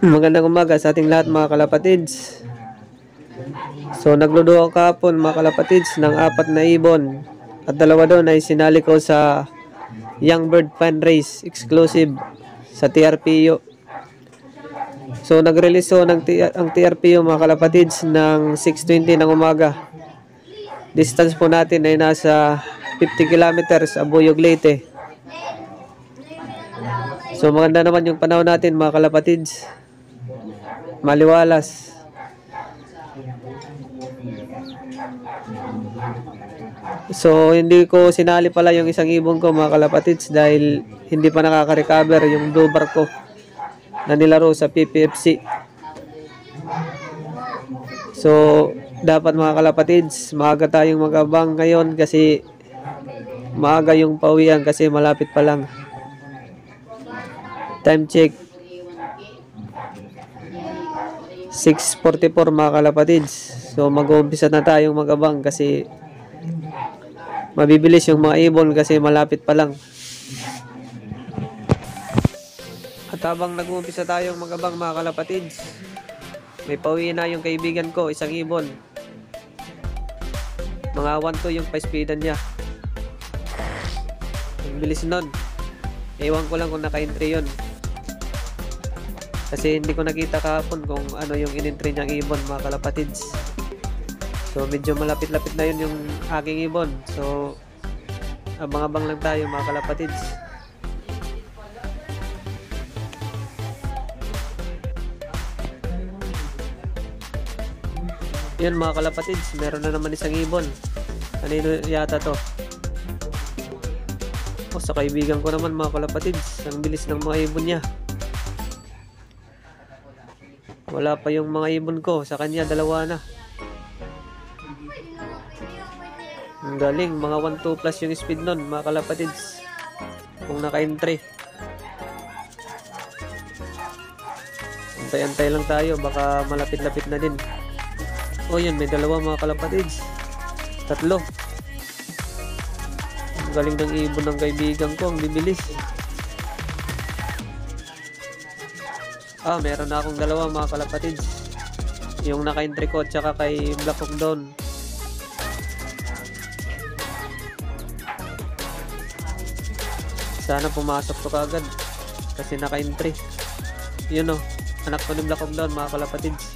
Magandang umaga sa ating lahat mga kalapatids. So nagludo ako kahapon mga kalapatids ng 4 na ibon. At 2 doon ay sinali ko sa Young Bird Fan Race exclusive sa TRPU. So nag-release ang TRPU mga kalapatids ng 6:20 ng umaga. Distance po natin ay nasa 50 kilometers Abuyog, Leyte. So maganda naman yung panahon natin mga kalapatids. Maliwalas. So hindi ko sinali pala yung isang ibon ko mga kalapatids dahil hindi pa nakaka-recover yung blue bar ko na nilaro sa PPFC. So dapat mga kalapatids, maaga tayong mag-abang ngayon kasi maaga yung pauwian kasi malapit pa lang. Time check 6:44 mga kalapatids. So mag-uumpisa na tayong mag-abang kasi mabibilis yung mga ibon kasi malapit pa lang. At habang nag-uumpisa tayong mag-abang mga kalapatids, may pauwi na yung kaibigan ko, isang ibon. Mga 1-2 yung pa-speedan niya. Ang bilis nun. Ewan ko lang kung naka-entry yun. Kasi hindi ko nakita kahapon kung ano yung in-entry niyang ibon mga kalapatids. So medyo malapit-lapit na yun yung aking ibon. So abang-abang lang tayo mga kalapatids. Yun mga kalapatids, meron na naman isang ibon. Kanino yata to? O sa kaibigan ko naman mga kalapatids. Ang bilis ng mga ibon niya. Wala pa yung mga ibon ko. Sa kanya, 2 na. Ang galing. Mga 1-2 plus yung speed nun, mga kalapatids. Kung naka-entry. Antay-antay lang tayo. Baka malapit-lapit na din. O yun, may 2 mga kalapatids. 3. Ang galing ng ibon ng kaibigan ko. Ang bibilis. Meron na akong 2 mga kalapatids. Yung naka-entry ko at saka kay Black Hawk Down. Sana pumasok to kaagad kasi naka-entry. Yun o, anak ko ni Black Hawk Down mga kalapatids.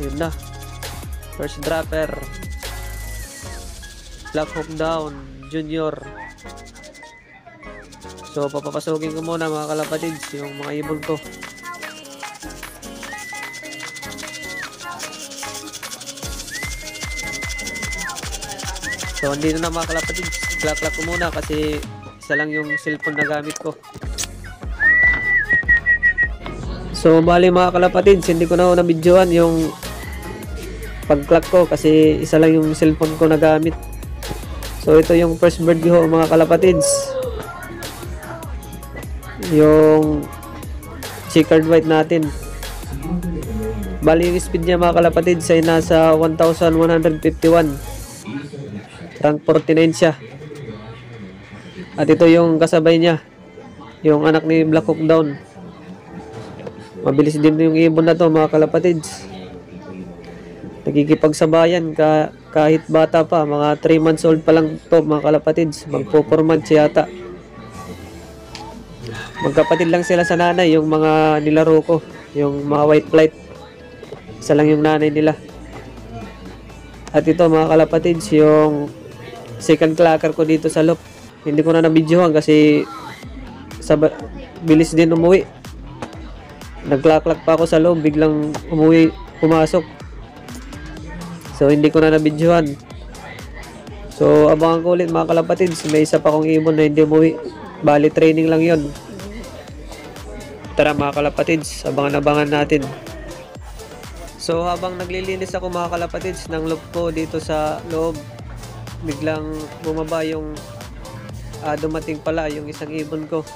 Yun na. First dropper. Black Hawk Down Junior. So papapasukin ko muna mga kalapatids yung mga ibon ko. So andito na mga kalapatids. Clack ko muna kasi isa lang yung cellphone na gamit ko. So bali mga kalapatids, hindi ko na nabidyoan yung pag-clack ko kasi isa lang yung cellphone ko na gamit. So ito yung first bird ko mga kalapatids. Yung checkered white natin. Bali yung speed niya mga kalapatids ay nasa 1,151. Rank 49 siya. At ito yung kasabay niya, yung anak ni Black Hawk Down. Mabilis din yung ibon na to mga kalapatids. Nagkikipagsabayan kahit bata pa. Mga 3 months old pa lang to mga kalapatids. Magpo 4 months yata. Magkapatid lang sila sa nanay, yung mga nilaro ko, yung mga white flight. Isa lang yung nanay nila. At ito mga kalapatids, yung second clacker ko dito sa loop. Hindi ko na nabidyohan kasi bilis din umuwi. Nagklaklak pa ako sa loob, biglang pumasok. So hindi ko na nabidyohan. So abangan ko ulit mga kalapatids, may isa pa akong ibon na hindi umuwi. Bali training lang yon. Tara mga kalapatids, abangan natin. So habang naglilinis ako mga kalapatids ng loop ko dito sa loob, biglang bumaba yung dumating pala yung isang ibon ko.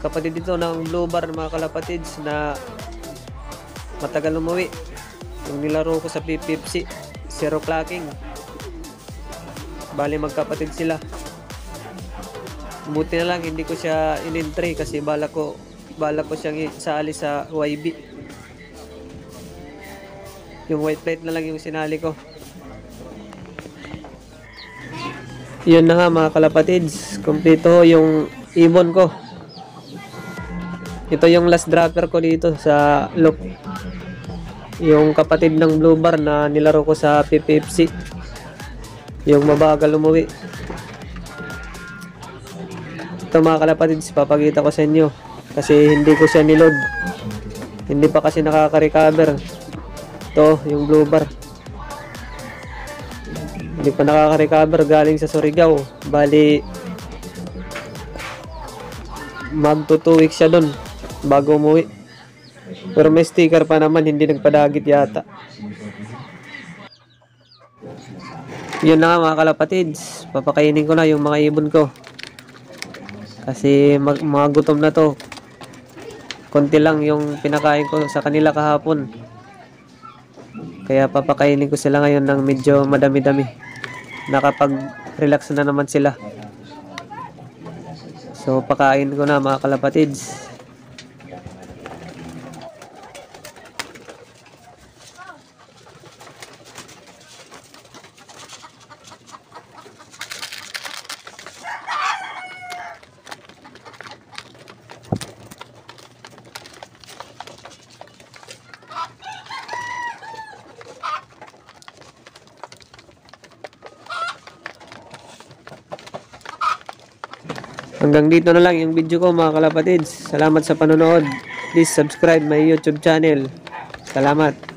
Kapatid dito ng blue bar mga kalapatids na matagal umuwi. Yung nilaro ko sa PPFC, zero clacking. Bali magkapatid sila. Buti na lang hindi ko siya in-entry kasi bala ko siyang isali sa YB. Yung white plate na lang yung sinali ko. Yun na nga mga kalapatids, kumpleto yung ibon ko. Ito yung last dropper ko dito sa loop. Yung kapatid ng blue bar na nilaro ko sa PPFC. Yung mabagal umuwi. Ito mga kalapatids, papakita ko sa inyo. Kasi hindi ko siya niload. Hindi pa kasi nakaka-recover. Ito, yung blue bar. Hindi pa nakaka-recover galing sa Surigao. Bali, magto 2 weeks siya dun bago umuwi. Pero may sticker pa naman, hindi nagpadagit yata. Yun na nga mga kalapatids, papakainin ko na yung mga ibon ko. Kasi mga gutom na to. Konti lang yung pinakain ko sa kanila kahapon. Kaya papakainin ko sila ngayon ng medyo madami-dami. Nakapag-relax na naman sila. So pakain ko na mga kalapatids. Hanggang dito na lang yung video ko mga kalapatids. Salamat sa panonood. Please subscribe my YouTube channel. Salamat.